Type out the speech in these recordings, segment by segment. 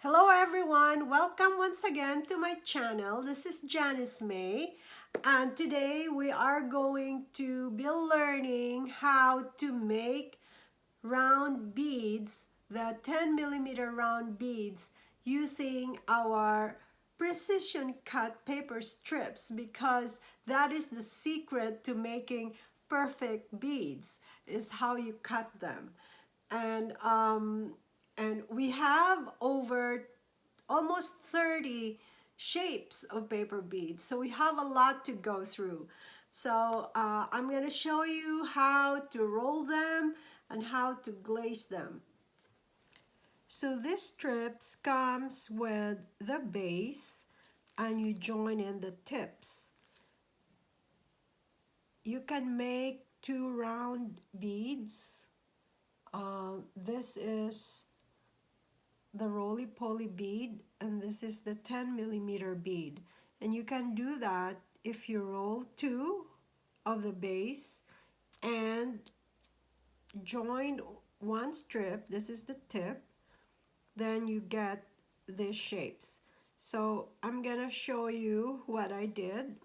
Hello everyone, welcome once again to my channel. This is Janice Mae, and today we are going to be learning how to make round beads, the 10mm round beads, using our precision cut paper strips, because that is the secret to making perfect beads, is how you cut them. And we have over almost 30 shapes of paper beads, so we have a lot to go through. So I'm going to show you how to roll them and how to glaze them. So this strips comes with the base, and you join in the tips. You can make two round beads. This is the roly-poly bead, and this is the 10mm bead. And you can do that if you roll two of the base and join one strip. This is the tip. Then you get these shapes. So I'm gonna show you what I did.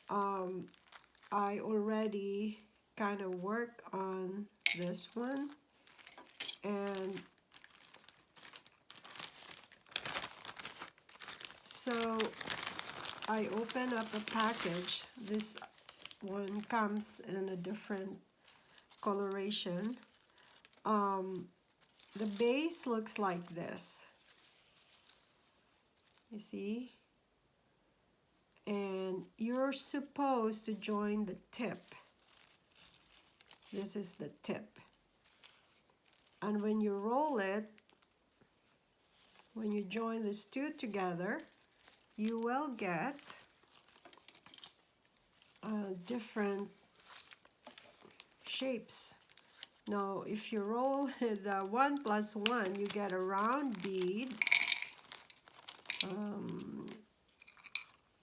I already kind of work on this one, and so I open up a package. This one comes in a different coloration. The base looks like this, you see, and you're supposed to join the tip. This is the tip, and when you roll it, when you join these two together, you will get different shapes. Now, if you roll the 1 plus 1, you get a round bead.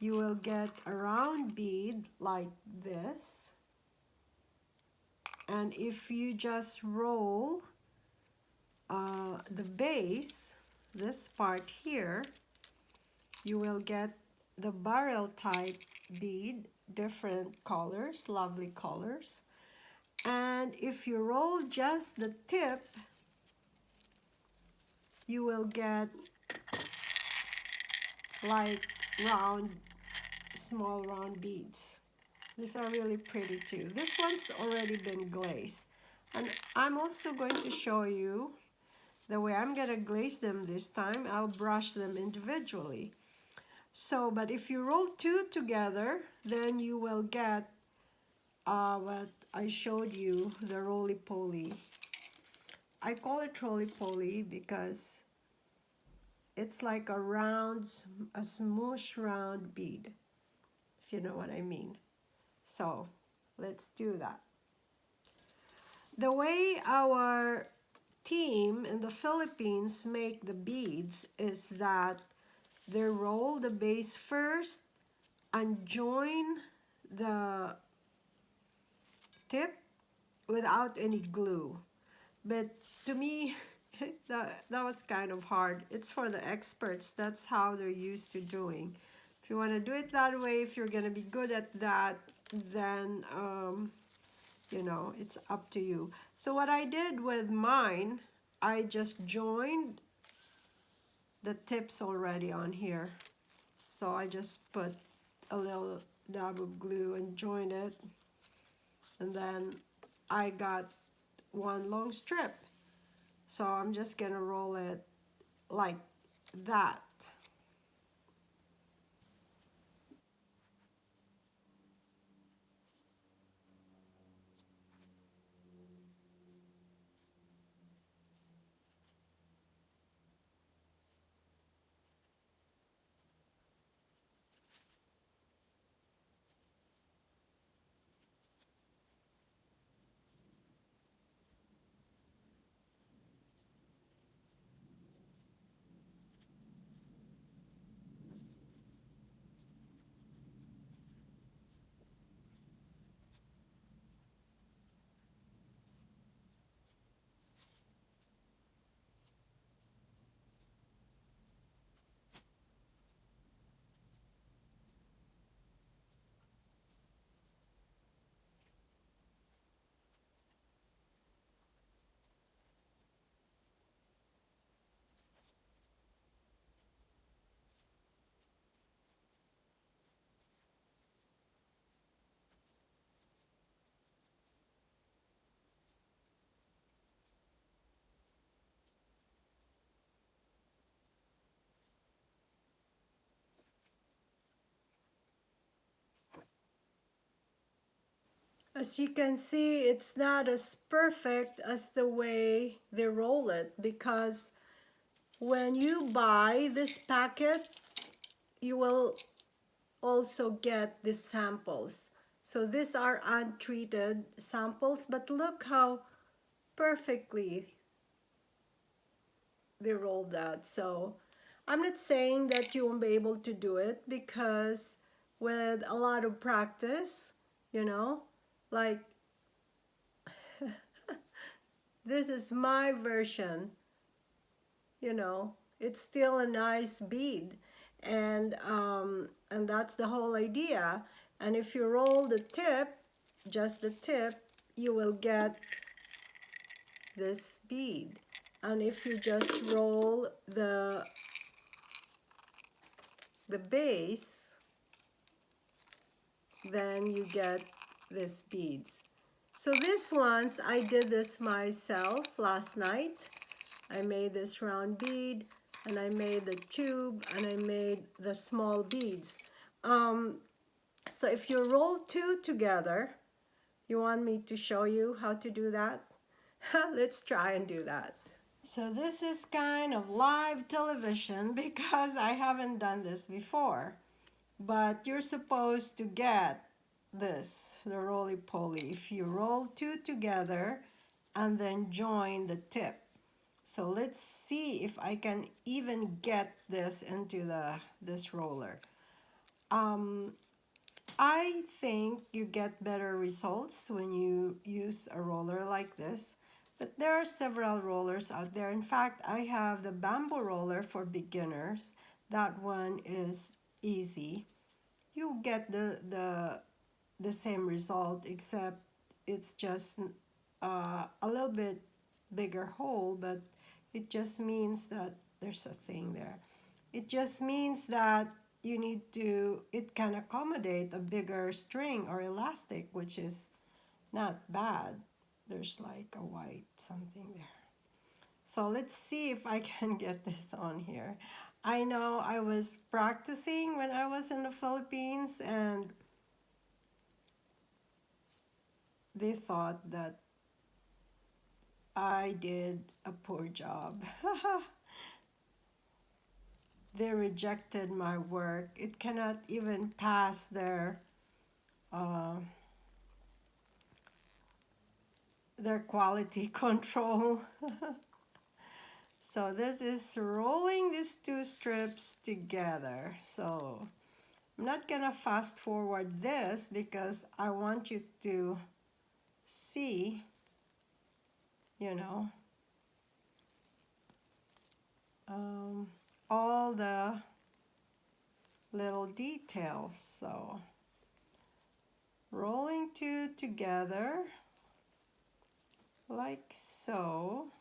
You will get a round bead like this. And if you just roll the base, this part here, you will get the barrel type bead, different colors, lovely colors. And if you roll just the tip, you will get like round, small round beads. These are really pretty too. This one's already been glazed. And I'm also going to show you the way I'm gonna glaze them this time. I'll brush them individually. So, but if you roll two together, then you will get what I showed you, the roly-poly. I call it roly-poly because it's like a round, a smoosh round bead, if you know what I mean. So let's do that. The way our team in the Philippines make the beads is that they roll the base first and join the tip without any glue. But to me, that was kind of hard. It's for the experts. That's how they're used to doing. If you want to do it that way, if you're going to be good at that, then, you know, it's up to you. So what I did with mine, I just joined the tips already on here. So I just put a little dab of glue and joined it. And then I got one long strip. So I'm just gonna roll it like that. As you can see, it's not as perfect as the way they roll it, because when you buy this packet, you will also get the samples. So these are untreated samples, but look how perfectly they rolled out. So I'm not saying that you won't be able to do it, because with a lot of practice, you know, like this is my version, you know, it's still a nice bead. And that's the whole idea. And if you roll the tip, just the tip, you will get this bead. And if you just roll the base, then you get these beads. So these ones, I did this myself last night. I made this round bead, and I made the tube, and I made the small beads. So if you roll two together, you want me to show you how to do that? Let's try and do that. So this is kind of live television because I haven't done this before. But you're supposed to get this, the roly-poly, if you roll two together and then join the tip. So let's see if I can even get this into this roller. I think you get better results when you use a roller like this, but there are several rollers out there. In fact, I have the bamboo roller for beginners. That one is easy. You get the same result, except it's just a little bit bigger hole, but it just means that there's a thing there. It just means that you need to, it can accommodate a bigger string or elastic, which is not bad. There's like a white something there. So let's see if I can get this on here. I know I was practicing when I was in the Philippines, and they thought that I did a poor job. They rejected my work. It cannot even pass uh, their quality control. So this is rolling these two strips together. So I'm not gonna fast forward this because I want you to see, you know, all the little details. So rolling two together like so.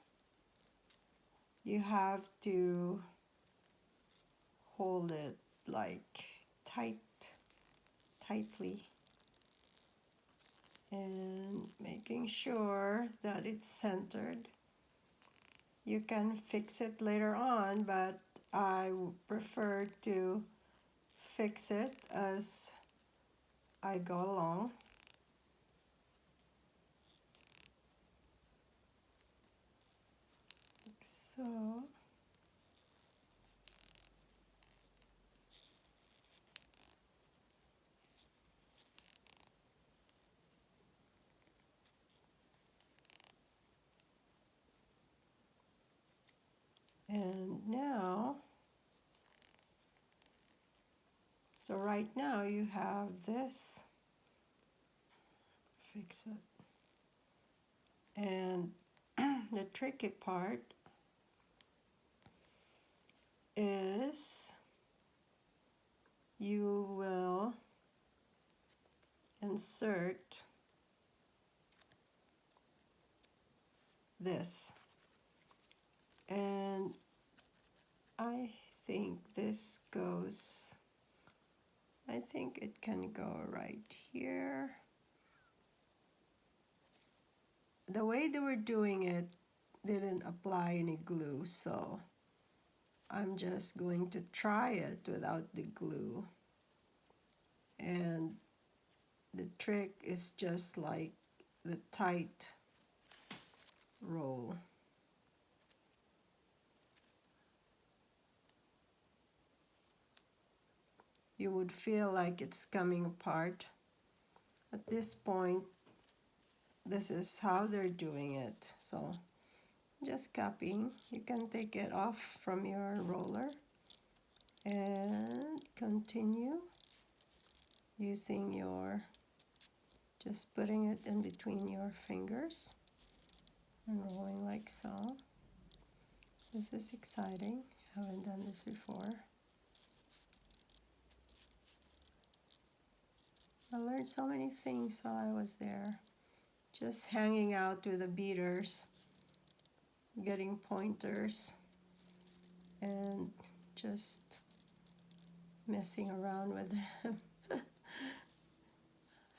You have to hold it like tightly, and making sure that it's centered. You can fix it later on, but I prefer to fix it as I go along. Like so. And now, so right now you have this, fix it. And the tricky part is you will insert this, and I think this goes, I think it can go right here. The way they were doing it didn't apply any glue, so I'm just going to try it without the glue. And the trick is just like the tight roll. You would feel like it's coming apart. At this point, this is how they're doing it. So just copying. You can take it off from your roller and continue using your, just putting it in between your fingers and rolling like so. This is exciting. I haven't done this before. I learned so many things while I was there. Just hanging out with the beaders, getting pointers, and just messing around with them.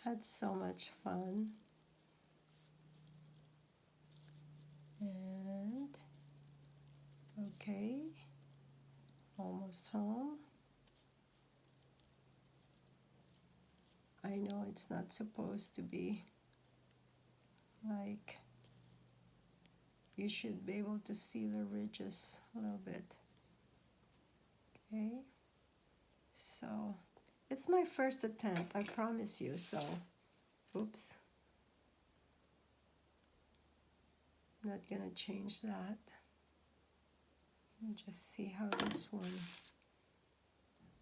Had so much fun. And okay, almost home. I know it's not supposed to be like, you should be able to see the ridges a little bit. Okay, so it's my first attempt, I promise you. So oops, I'm not gonna change that. And just see how this one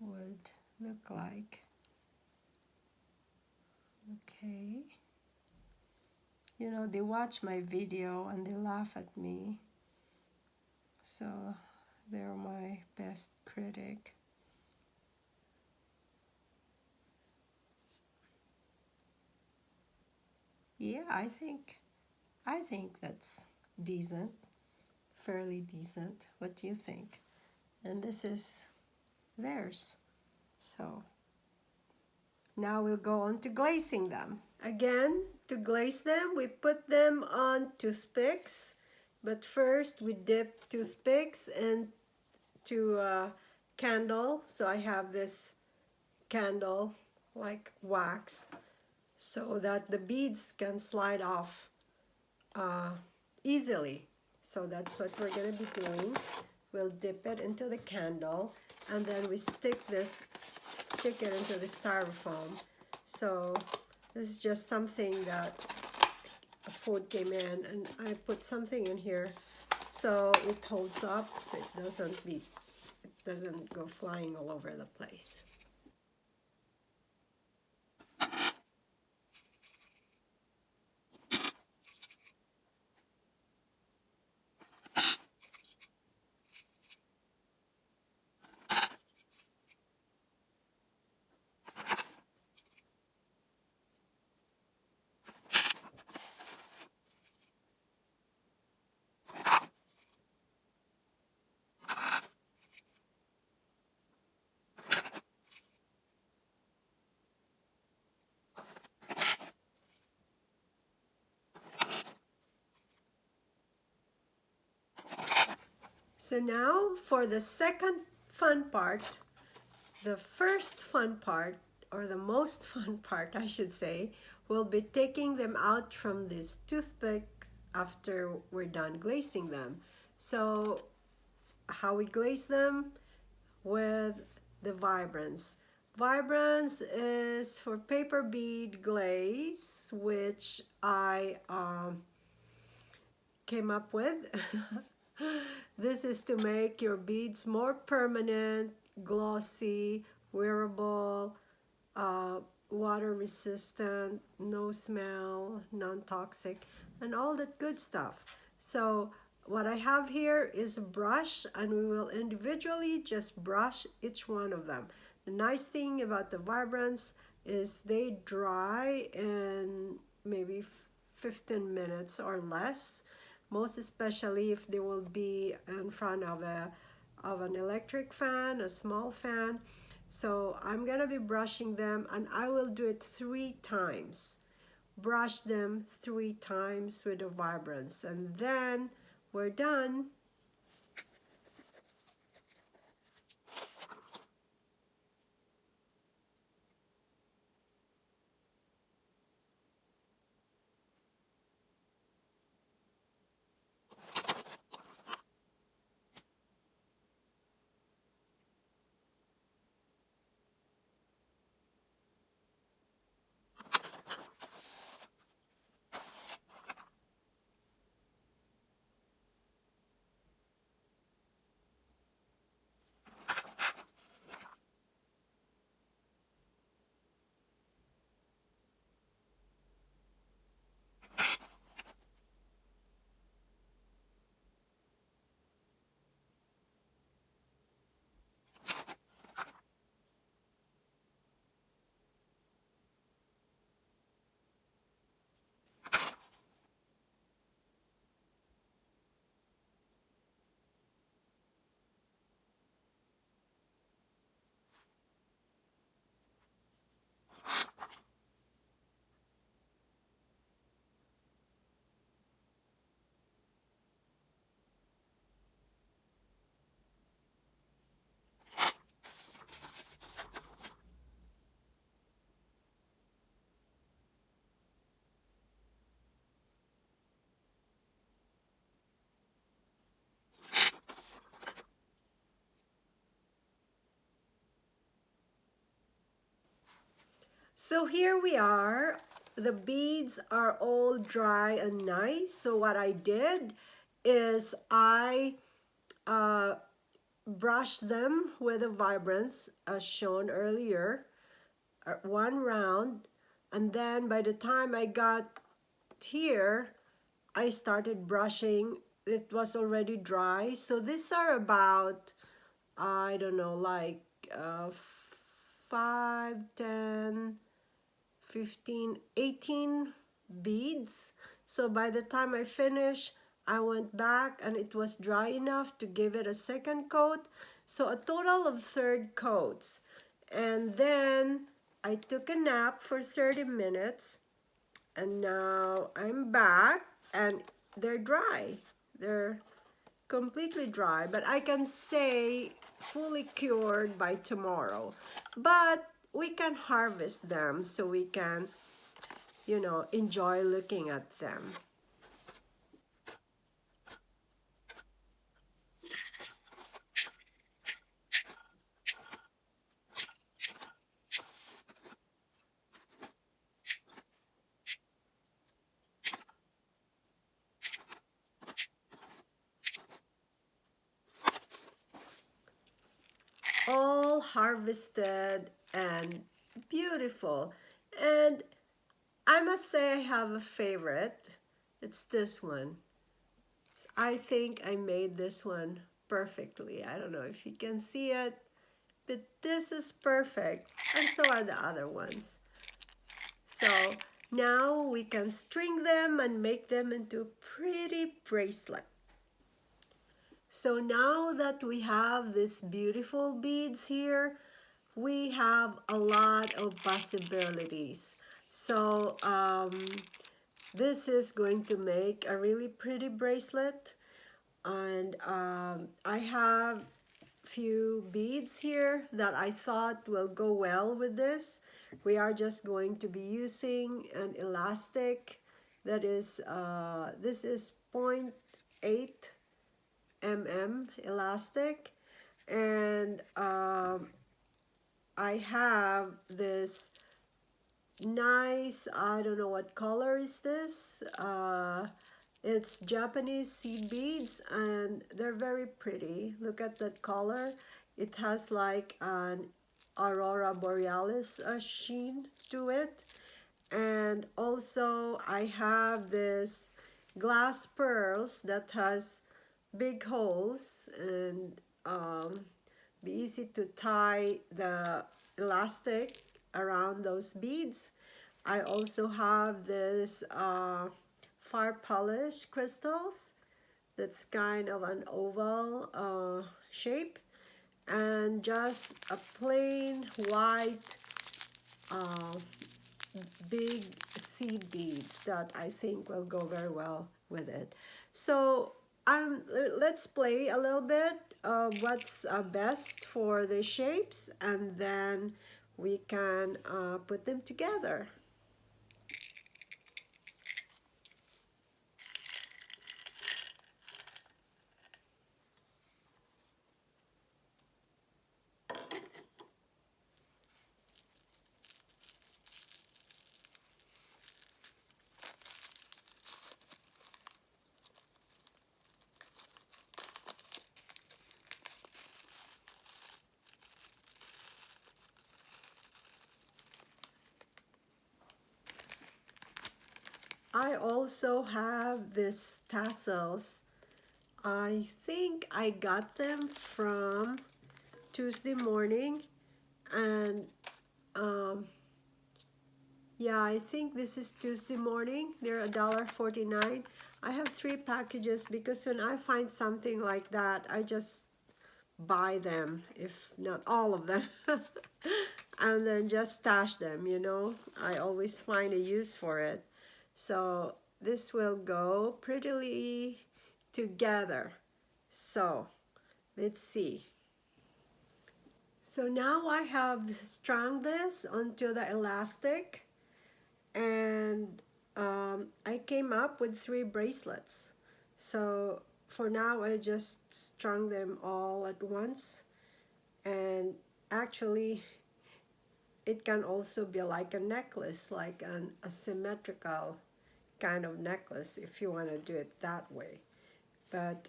would look like. Okay, you know, they watch my video and they laugh at me, so they're my best critic. Yeah, I think that's decent, fairly decent. What do you think? And this is theirs. So now we'll go on to glazing them. Again, to glaze them, we put them on toothpicks, but first we dip toothpicks into a candle. So I have this candle like wax so that the beads can slide off easily. So that's what we're going to be doing. We'll dip it into the candle and then we stick it into the styrofoam. So this is just something that a food came in and I put something in here so it holds up, so it doesn't go flying all over the place. So now for the second fun part, the first fun part, or the most fun part I should say, we'll be taking them out from this toothpick after we're done glazing them. So how we glaze them? With the Vibrance. Vibrance is for paper bead glaze, which I came up with. This is to make your beads more permanent, glossy, wearable, water resistant, no smell, non-toxic, and all that good stuff. So what I have here is a brush, and we will individually just brush each one of them. The nice thing about the Vibrance is they dry in maybe 15 minutes or less, most especially if they will be in front of an electric fan, a small fan. So I'm gonna be brushing them, and I will do it 3 times. Brush them 3 times with the Vibrance, and then we're done. So here we are. The beads are all dry and nice. So what I did is I brushed them with a vibrance as shown earlier, one round, and then by the time I got here, I started brushing. It was already dry. So these are about, I don't know, like 5, 10, 15, 18 beads. So by the time I finished, I went back and it was dry enough to give it a second coat. So a total of 30 coats. And then I took a nap for 30 minutes and now I'm back and they're dry. They're completely dry, but I can say fully cured by tomorrow. But we can harvest them so we can, you know, enjoy looking at them. All harvested and beautiful. And I must say I have a favorite. It's this one. I think I made this one perfectly. I don't know if you can see it, but this is perfect. And so are the other ones. So now we can string them and make them into a pretty bracelet. So now that we have these beautiful beads here, we have a lot of possibilities. So this is going to make a really pretty bracelet. And I have few beads here that I thought will go well with this. We are just going to be using an elastic that is, this is 0.8 mm elastic, and I have this nice, I don't know what color is this, it's Japanese seed beads and they're very pretty. Look at that color. It has like an aurora borealis sheen to it. And also I have this glass pearls that has big holes and be easy to tie the elastic around those beads. I also have this far polish crystals that's kind of an oval shape, and just a plain white uh, big seed beads that I think will go very well with it. So let's play a little bit what's best for the shapes, and then we can put them together. I also have these tassels. I think I got them from Tuesday morning, and yeah, I think this is Tuesday morning. They're $1.49. I have 3 packages because when I find something like that, I just buy them, if not all of them, and then just stash them, you know. I always find a use for it. So this will go prettily together. So let's see. So now I have strung this onto the elastic, and I came up with 3 bracelets. So for now I just strung them all at once, and actually it can also be like a necklace, like an asymmetrical kind of necklace if you want to do it that way. But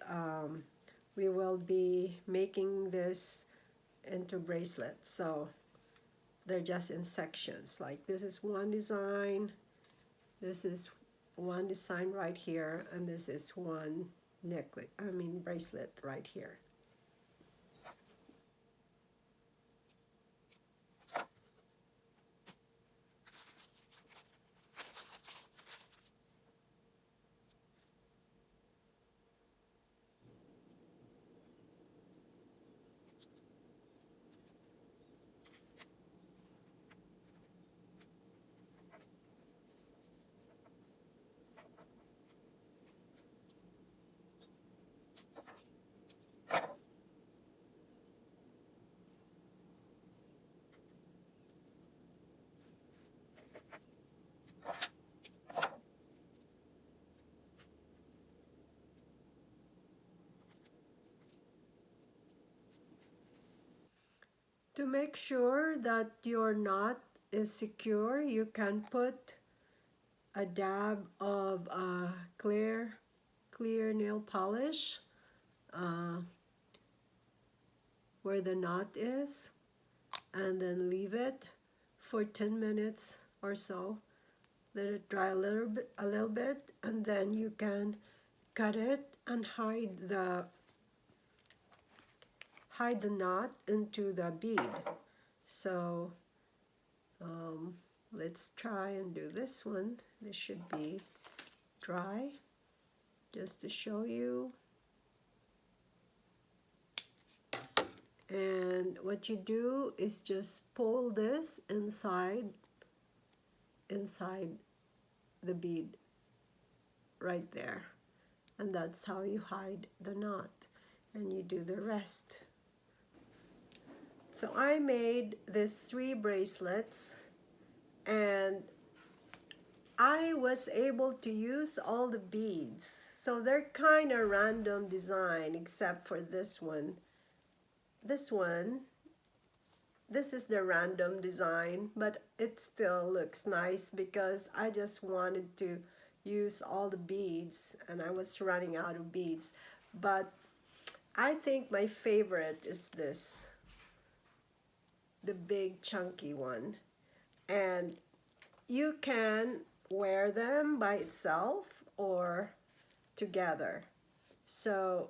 we will be making this into bracelets, so they're just in sections. Like this is one design, this is one design right here, and this is one necklace, bracelet right here. To make sure that your knot is secure, you can put a dab of clear nail polish uh, where the knot is, and then leave it for 10 minutes or so. Let it dry a little bit, and then you can cut it and hide the knot into the bead. So let's try and do this one. This should be dry, just to show you. And what you do is just pull this inside the bead right there, and that's how you hide the knot, and you do the rest. So I made these 3 bracelets, and I was able to use all the beads, so they're kind of random design except for this one. This is the random design, but it still looks nice because I just wanted to use all the beads and I was running out of beads. But I think my favorite is this, the big chunky one. And you can wear them by itself or together. So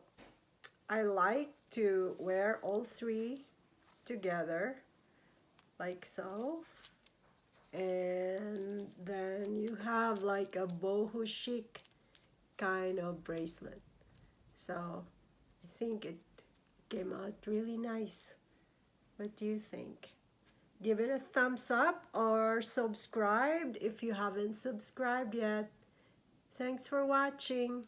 I like to wear all 3 together, like so. And then you have like a boho chic kind of bracelet. So I think it came out really nice. What do you think? Give it a thumbs up or subscribe if you haven't subscribed yet. Thanks for watching.